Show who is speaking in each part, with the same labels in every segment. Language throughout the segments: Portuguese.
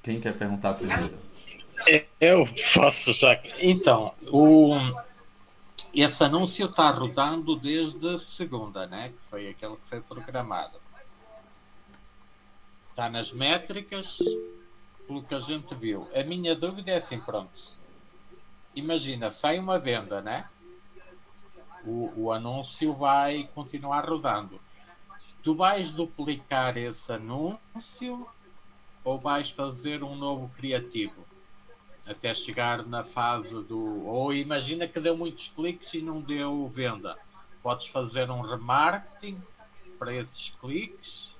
Speaker 1: Quem quer perguntar primeiro?
Speaker 2: Eu posso já. Então, esse anúncio está rodando desde segunda, né? Que foi aquele que foi programado. Está nas métricas, pelo que a gente viu. A minha dúvida é assim, pronto. Imagina, sai uma venda, né? O anúncio vai continuar rodando. Tu vais duplicar esse anúncio ou vais fazer um novo criativo? Até chegar na fase do. Ou imagina que deu muitos cliques e não deu venda. Podes fazer um remarketing para esses cliques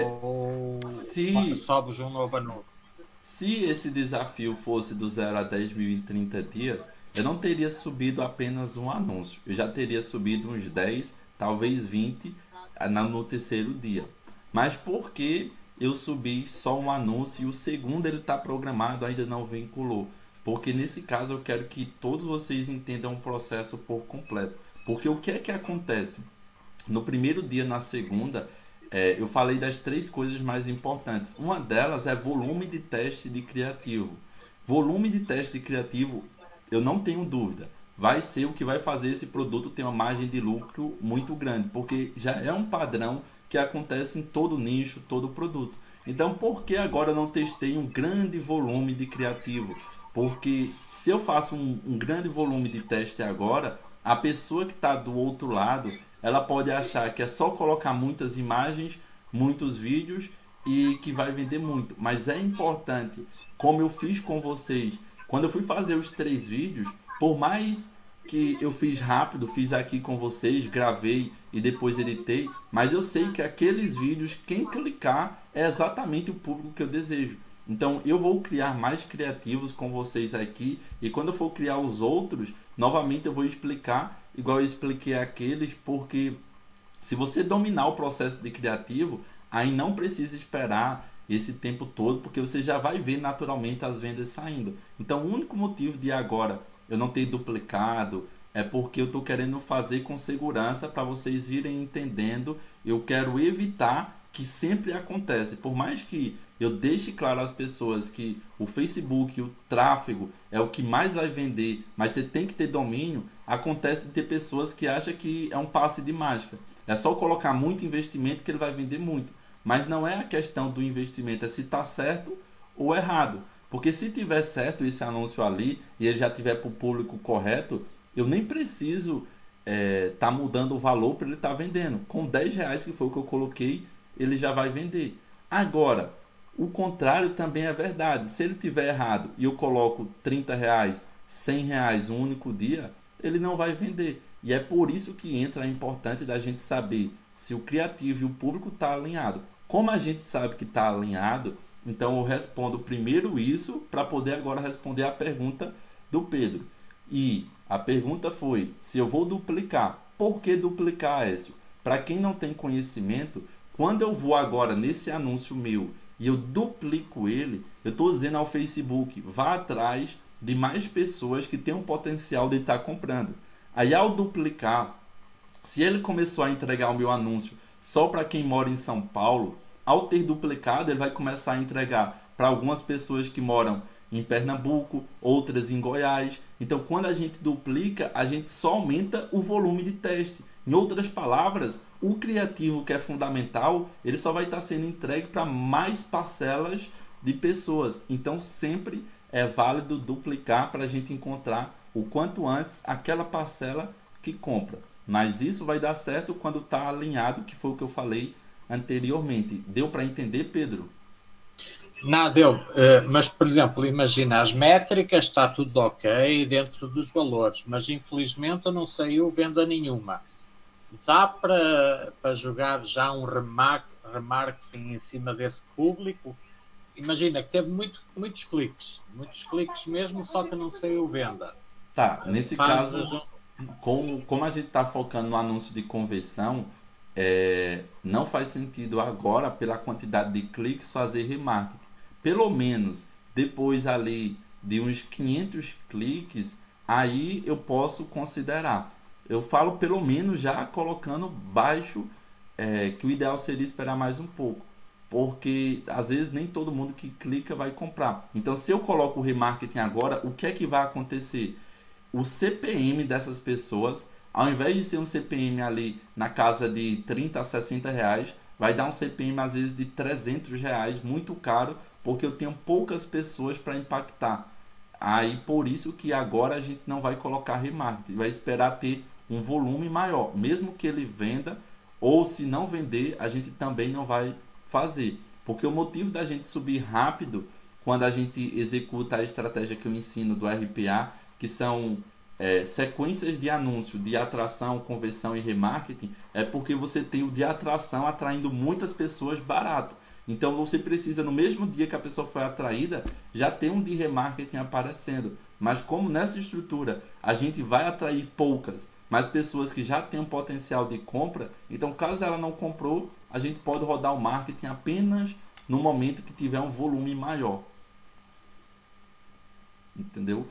Speaker 2: ou
Speaker 1: Se,
Speaker 2: sobes um novo anúncio.
Speaker 1: se esse desafio fosse do 0 a 10 mil em 30 dias, eu não teria subido apenas um anúncio. Eu já teria subido uns 10, talvez 20 no terceiro dia. Mas por que eu subi só um anúncio e o segundo ele está programado, ainda não vinculou? Porque nesse caso eu quero que todos vocês entendam o processo por completo. Porque o que é que acontece? No primeiro dia, na segunda, eu falei das três coisas mais importantes. Uma delas é volume de teste de criativo. Volume de teste de criativo, eu não tenho dúvida, vai ser o que vai fazer esse produto ter uma margem de lucro muito grande, porque já é um padrão que acontece em todo nicho, todo produto. Então, por que agora eu não testei um grande volume de criativo? Porque se eu faço um grande volume de teste agora, a pessoa que está do outro lado, ela pode achar que é só colocar muitas imagens, muitos vídeos e que vai vender muito. Mas é importante, como eu fiz com vocês, quando eu fui fazer os 3 vídeos, por mais que eu fiz rápido, fiz aqui com vocês, gravei e depois editei, mas eu sei que aqueles vídeos, quem clicar é exatamente o público que eu desejo. Então eu vou criar mais criativos com vocês aqui e quando eu for criar os outros, novamente eu vou explicar igual eu expliquei aqueles, porque se você dominar o processo de criativo, aí não precisa esperar esse tempo todo, porque você já vai ver naturalmente as vendas saindo. Então, o único motivo de agora eu não ter duplicado é porque eu estou querendo fazer com segurança para vocês irem entendendo. Eu quero evitar que sempre acontece. Por mais que eu deixe claro às pessoas que o Facebook, o tráfego é o que mais vai vender, mas você tem que ter domínio, acontece de ter pessoas que acham que é um passe de mágica. É só colocar muito investimento que ele vai vender muito. Mas não é a questão do investimento, é se está certo ou errado. Porque se tiver certo esse anúncio ali e ele já tiver para o público correto, eu nem preciso tá mudando o valor para ele estar vendendo. Com R$ 10 que foi o que eu coloquei, ele já vai vender. Agora, o contrário também é verdade. Se ele tiver errado e eu coloco R$ 30, R$ 100 um único dia, ele não vai vender. E é por isso que entra a importante da gente saber se o criativo e o público está alinhado. Como a gente sabe que está alinhado, então eu respondo primeiro isso para poder agora responder a pergunta do Pedro. E a pergunta foi se eu vou duplicar. Por que duplicar, Écio? Para quem não tem conhecimento, quando eu vou agora nesse anúncio meu e eu duplico ele, eu estou dizendo ao Facebook, vá atrás de mais pessoas que têm o potencial de estar comprando. Aí ao duplicar, se ele começou a entregar o meu anúncio só para quem mora em São Paulo, ao ter duplicado, ele vai começar a entregar para algumas pessoas que moram em Pernambuco, outras em Goiás. Então, quando a gente duplica, a gente só aumenta o volume de teste. Em outras palavras, o criativo que é fundamental, ele só vai estar sendo entregue para mais parcelas de pessoas. Então, sempre é válido duplicar para a gente encontrar o quanto antes aquela parcela que compra. Mas isso vai dar certo quando está alinhado, que foi o que eu falei anteriormente. Deu para entender, Pedro?
Speaker 2: Não, deu. Mas, por exemplo, imagina, as métricas está tudo ok dentro dos valores, mas infelizmente não saiu venda nenhuma. Dá para jogar já um remarketing em cima desse público? Imagina que teve muitos cliques mesmo, só que não saiu venda.
Speaker 1: Tá, nesse
Speaker 2: Fazes
Speaker 1: caso,
Speaker 2: um.
Speaker 1: como a gente está focando no anúncio de conversão, não faz sentido agora, pela quantidade de cliques, fazer remarketing. Pelo menos depois ali de uns 500 cliques, aí eu posso considerar. Eu falo pelo menos já colocando baixo, que o ideal seria esperar mais um pouco. porque às vezes nem todo mundo que clica vai comprar. Então, se eu coloco o remarketing agora, o que é que vai acontecer? O CPM dessas pessoas, ao invés de ser um CPM ali na casa de 30 a 60 reais, vai dar um CPM às vezes de 300 reais, muito caro, porque eu tenho poucas pessoas para impactar. Aí por isso que agora a gente não vai colocar remarketing, vai esperar ter um volume maior, mesmo que ele venda, ou se não vender, a gente também não vai fazer. Porque o motivo da gente subir rápido, quando a gente executa a estratégia que eu ensino do RPA, que são sequências de anúncio, de atração, conversão e remarketing, é porque você tem o de atração atraindo muitas pessoas barato. Então você precisa, no mesmo dia que a pessoa foi atraída, já ter um de remarketing aparecendo. Mas como nessa estrutura a gente vai atrair poucas, mas pessoas que já têm um potencial de compra, então caso ela não comprou, a gente pode rodar o marketing apenas no momento que tiver um volume maior. Entendeu?